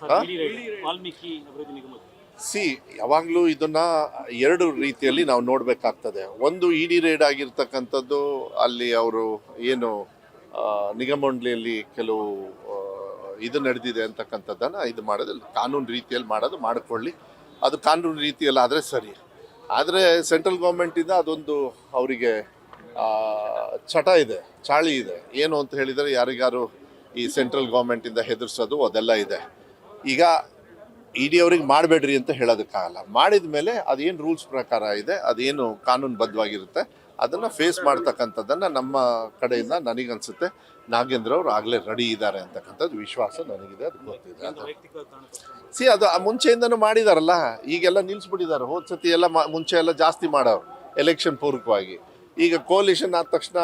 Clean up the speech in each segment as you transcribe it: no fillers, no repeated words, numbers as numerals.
ವಾಲ್ಮೀಕಿ ಅಭಿವೃದ್ಧಿ ನಿಗಮ ಯಾವಾಗಲೂ ಇದನ್ನ ಎರಡು ರೀತಿಯಲ್ಲಿ ನಾವು ನೋಡಬೇಕಾಗ್ತದೆ. ಒಂದು ಇಡಿ ರೇಡ್ ಆಗಿರ್ತಕ್ಕಂಥದ್ದು, ಅಲ್ಲಿ ಅವರು ಏನು ನಿಗಮಮಂಡಳಿಯಲ್ಲಿ ಕೆಲವು ಇದು ನಡೆದಿದೆ ಅಂತಕ್ಕಂಥದ್ದನ್ನು ಇದು ಮಾಡೋದು ಕಾನೂನು ರೀತಿಯಲ್ಲಿ ಮಾಡೋದು ಮಾಡಿಕೊಳ್ಳಿ, ಅದು ಕಾನೂನು ರೀತಿಯಲ್ಲಿ ಆದರೆ ಸರಿ. ಆದರೆ ಸೆಂಟ್ರಲ್ ಗೌರ್ಮೆಂಟಿಂದ ಅದೊಂದು ಅವರಿಗೆ ಚಟ ಇದೆ, ಚಾಳಿ ಇದೆ. ಏನು ಅಂತ ಹೇಳಿದರೆ ಯಾರಿಗಾರು ಈ ಸೆಂಟ್ರಲ್ ಗೌರ್ಮೆಂಟಿಂದ ಹೆದರ್ಸೋದು ಅದೆಲ್ಲ ಇದೆ. ಈಗ ಇಡಿ ಅವ್ರಿಗೆ ಮಾಡಬೇಡ್ರಿ ಅಂತ ಹೇಳೋದಕ್ಕಾಗಲ್ಲ. ಮಾಡಿದ ಮೇಲೆ ಅದೇನು ರೂಲ್ಸ್ ಪ್ರಕಾರ ಇದೆ, ಅದೇನು ಕಾನೂನುಬದ್ಧವಾಗಿರುತ್ತೆ, ಅದನ್ನು ಫೇಸ್ ಮಾಡ್ತಕ್ಕಂಥದ್ದನ್ನು ನಮ್ಮ ಕಡೆಯಿಂದ ನನಗನ್ಸುತ್ತೆ ನಾಗೇಂದ್ರ ಅವರು ಆಗಲೇ ರೆಡಿ ಇದ್ದಾರೆ ಅಂತಕ್ಕಂಥದ್ದು ವಿಶ್ವಾಸ ನನಗಿದೆ. ಅದು ಗೊತ್ತಿದೆ. ಅದು ಮುಂಚೆಯಿಂದನೂ ಮಾಡಿದಾರಲ್ಲ, ಈಗೆಲ್ಲ ನಿಲ್ಲಿಸ್ಬಿಟ್ಟಿದ್ದಾರೆ. ಹೋದ ಸತಿ ಎಲ್ಲ ಮುಂಚೆ ಎಲ್ಲ ಜಾಸ್ತಿ ಮಾಡೋರು ಎಲೆಕ್ಷನ್ ಪೂರ್ವಕವಾಗಿ. ಈಗ ಕೋಲಿಷನ್ ಆದ ತಕ್ಷಣ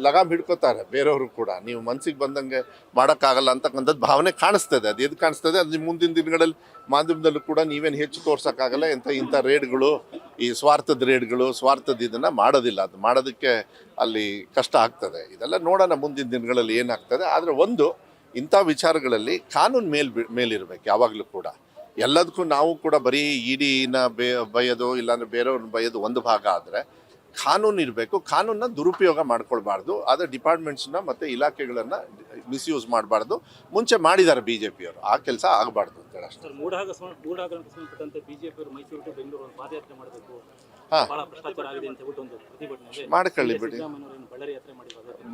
ಲಗಾಮ್ ಹಿಡ್ಕೋತಾರೆ ಬೇರೆಯವರು ಕೂಡ. ನೀವು ಮನಸ್ಸಿಗೆ ಬಂದಂಗೆ ಮಾಡೋಕ್ಕಾಗಲ್ಲ ಅಂತಕ್ಕಂಥದ್ದು ಭಾವನೆ ಕಾಣಿಸ್ತದೆ. ಅದು ಎದು ಕಾಣಿಸ್ತದೆ, ಅದು ಮುಂದಿನ ದಿನಗಳಲ್ಲಿ ಮಾಧ್ಯಮದಲ್ಲೂ ಕೂಡ ನೀವೇನು ಹೆಚ್ಚು ತೋರ್ಸೋಕ್ಕಾಗಲ್ಲ. ಇಂಥ ರೇಡ್ಗಳು, ಈ ಸ್ವಾರ್ಥದ ರೇಡ್ಗಳು, ಸ್ವಾರ್ಥದ ಇದನ್ನು ಮಾಡೋದಿಲ್ಲ. ಅದು ಮಾಡೋದಕ್ಕೆ ಅಲ್ಲಿ ಕಷ್ಟ ಆಗ್ತದೆ. ಇದೆಲ್ಲ ನೋಡೋಣ ಮುಂದಿನ ದಿನಗಳಲ್ಲಿ ಏನಾಗ್ತದೆ. ಆದರೆ ಒಂದು ಇಂಥ ವಿಚಾರಗಳಲ್ಲಿ ಕಾನೂನು ಮೇಲಿರಬೇಕು ಯಾವಾಗಲೂ ಕೂಡ. ಎಲ್ಲದಕ್ಕೂ ನಾವು ಕೂಡ ಬರೀ ಇಡಿನ ಬೈಯೋದು ಇಲ್ಲಾಂದರೆ ಬೇರೆಯವ್ರನ್ನ ಬೈಯೋದು ಒಂದು ಭಾಗ ಆದರೆ, ಕಾನೂನು ಇರಬೇಕು. ಕಾನೂನನ್ನ ದುರುಪಯೋಗ ಮಾಡ್ಕೊಳ್ಬಾರ್ದು. ಆದರೆ ಡಿಪಾರ್ಟ್ಮೆಂಟ್ಸ್ನ ಮತ್ತು ಇಲಾಖೆಗಳನ್ನು ಮಿಸ್ಯೂಸ್ ಮಾಡಬಾರ್ದು. ಮುಂಚೆ ಮಾಡಿದ್ದಾರೆ ಬಿಜೆಪಿಯವರು, ಆ ಕೆಲಸ ಆಗಬಾರ್ದು ಅಂತ ಹೇಳಿ ಅಷ್ಟೇ. ಮಾಡ್ಕೊಳ್ಳಿ ಬಿಡಿ,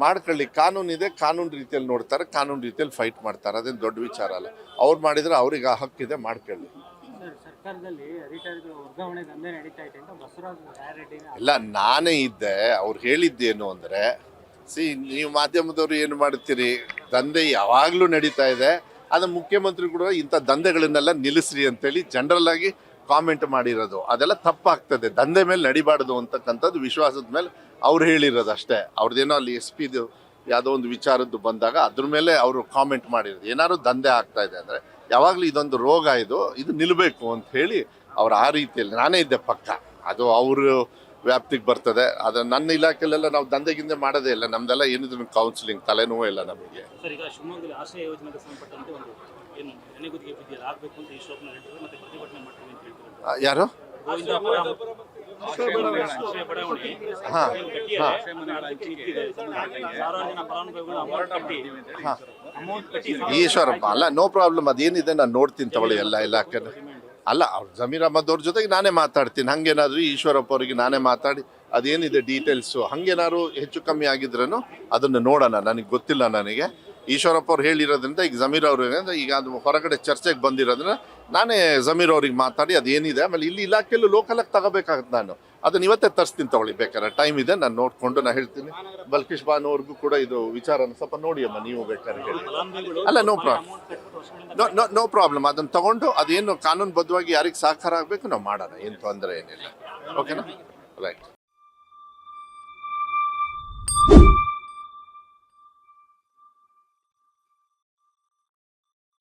ಮಾಡ್ಕೊಳ್ಳಿ. ಕಾನೂನಿದೆ, ಕಾನೂನು ರೀತಿಯಲ್ಲಿ ನೋಡ್ತಾರೆ, ಕಾನೂನು ರೀತಿಯಲ್ಲಿ ಫೈಟ್ ಮಾಡ್ತಾರೆ. ಅದೇನು ದೊಡ್ಡ ವಿಚಾರ ಅಲ್ಲ. ಅವ್ರು ಮಾಡಿದರೆ ಅವ್ರಿಗೆ ಆ ಹಕ್ಕಿದೆ, ಮಾಡ್ಕೊಳ್ಳಿ. ಇಲ್ಲ, ನಾನೇ ಇದ್ದೆ. ಅವ್ರು ಹೇಳಿದ್ದೇನು ಅಂದರೆ, ನೀವು ಮಾಧ್ಯಮದವರು ಏನು ಮಾಡ್ತೀರಿ, ದಂಧೆ ಯಾವಾಗಲೂ ನಡೀತಾ ಇದೆ, ಅದು ಮುಖ್ಯಮಂತ್ರಿ ಕೂಡ ಇಂಥ ದಂಧೆಗಳನ್ನೆಲ್ಲ ನಿಲ್ಲಿಸ್ರಿ ಅಂತೇಳಿ ಜನರಲ್ ಆಗಿ ಕಾಮೆಂಟ್ ಮಾಡಿರೋದು. ಅದೆಲ್ಲ ತಪ್ಪಾಗ್ತದೆ. ದಂಧೆ ಮೇಲೆ ನಡಿಬಾರ್ದು ಅಂತಕ್ಕಂಥದ್ದು ವಿಶ್ವಾಸದ ಮೇಲೆ ಅವ್ರು ಹೇಳಿರೋದು ಅಷ್ಟೇ. ಅವ್ರದ್ದೇನೋ ಅಲ್ಲಿ SP ಯಾವುದೋ ಒಂದು ವಿಚಾರದ್ದು ಬಂದಾಗ ಅದ್ರ ಮೇಲೆ ಅವರು ಕಾಮೆಂಟ್ ಮಾಡಿರೋದು. ಏನಾದ್ರು ದಂಧೆ ಆಗ್ತಾ ಇದೆ ಅಂದರೆ ಯಾವಾಗಲೂ ಇದೊಂದು ರೋಗ, ಇದು ನಿಲ್ಲಬೇಕು ಅಂತ ಹೇಳಿ ಅವ್ರು ಆ ರೀತಿಯಲ್ಲಿ. ನಾನೇ ಇದ್ದೆ ಪಕ್ಕ, ಅದು ಅವರು ವ್ಯಾಪ್ತಿಗೆ ಬರ್ತದೆ. ಅದು ನನ್ನ ಇಲಾಖೆಯಲ್ಲೆಲ್ಲ ನಾವು ದಂಧೆಗಿಂದೆ ಮಾಡೋದೇ ಇಲ್ಲ. ನಮ್ದೆಲ್ಲ ಏನಿದ್ರು ಕೌನ್ಸಿಲಿಂಗ್, ತಲೆನೋವು ಇಲ್ಲ ನಮಗೆ. ಯಾರು ಈಶ್ವರಪ್ಪ ಅಲ್ಲ, ನೋ ಪ್ರಾಬ್ಲಮ್. ಅದೇನಿದೆ ನಾನು ನೋಡ್ತೀನಿ ತಗೊಳ್ಳಿ ಎಲ್ಲ ಇಲಾಖೆನ. ಅಲ್ಲ, ಅವ್ರು ಜಮೀರ್ ಅಹಮದ್ ಅವ್ರ ಜೊತೆಗೆ ನಾನೇ ಮಾತಾಡ್ತೀನಿ. ಹಂಗೇನಾದ್ರು ಈಶ್ವರಪ್ಪ ಅವರಿಗೆ ನಾನೇ ಮಾತಾಡಿ ಅದೇನಿದೆ ಡೀಟೇಲ್ಸು, ಹಂಗೇನಾದ್ರು ಹೆಚ್ಚು ಕಮ್ಮಿ ಆಗಿದ್ರೂ ಅದನ್ನು ನೋಡೋಣ. ನನಗೆ ಗೊತ್ತಿಲ್ಲ. ನನಗೆ ಈಶ್ವರಪ್ಪ ಅವ್ರು ಹೇಳಿರೋದ್ರಿಂದ ಈಗ ಜಮೀರ್ ಅವರು ಈಗ ಅದು ಹೊರಗಡೆ ಚರ್ಚೆಗೆ ಬಂದಿರೋದ್ರಿಂದ ನಾನೇ ಜಮೀರ್ ಅವ್ರಿಗೆ ಮಾತಾಡಿ ಅದೇನಿದೆ. ಆಮೇಲೆ ಇಲ್ಲಿ ಇಲಾಖೆಯಲ್ಲೂ ಲೋಕಲಾಗಿ ತಗೋಬೇಕಾಗುತ್ತೆ. ನಾನು ಅದನ್ನ ಇವತ್ತೇ ತರಿಸ್ತೀನಿ ತಗೊಳ್ಳಿ, ಬೇಕಾದ್ರೆ ಟೈಮ್ ಇದೆ, ನಾನು ನೋಡಿಕೊಂಡು ನಾನು ಹೇಳ್ತೀನಿ. ಬಲ್ಕೇಶ್ ಬಾನು ಅವ್ರಿಗೂ ಕೂಡ ಇದು ವಿಚಾರನ ಸ್ವಲ್ಪ ನೋಡಿ ಅಮ್ಮ, ನೀವು ಬೇಕಾದ್ರೆ ಹೇಳಿ. ಅಲ್ಲ, ನೋ ಪ್ರಾಬ್ಲಮ್. ಅದನ್ನು ತಗೊಂಡು ಅದೇನು ಕಾನೂನುಬದ್ಧವಾಗಿ ಯಾರಿಗೆ ಸಹಕಾರ ಆಗಬೇಕು ನಾವು ಮಾಡೋಣ, ಏನು ತೊಂದರೆ ಏನಿಲ್ಲ. ಓಕೆನಾ? ರೈಟ್.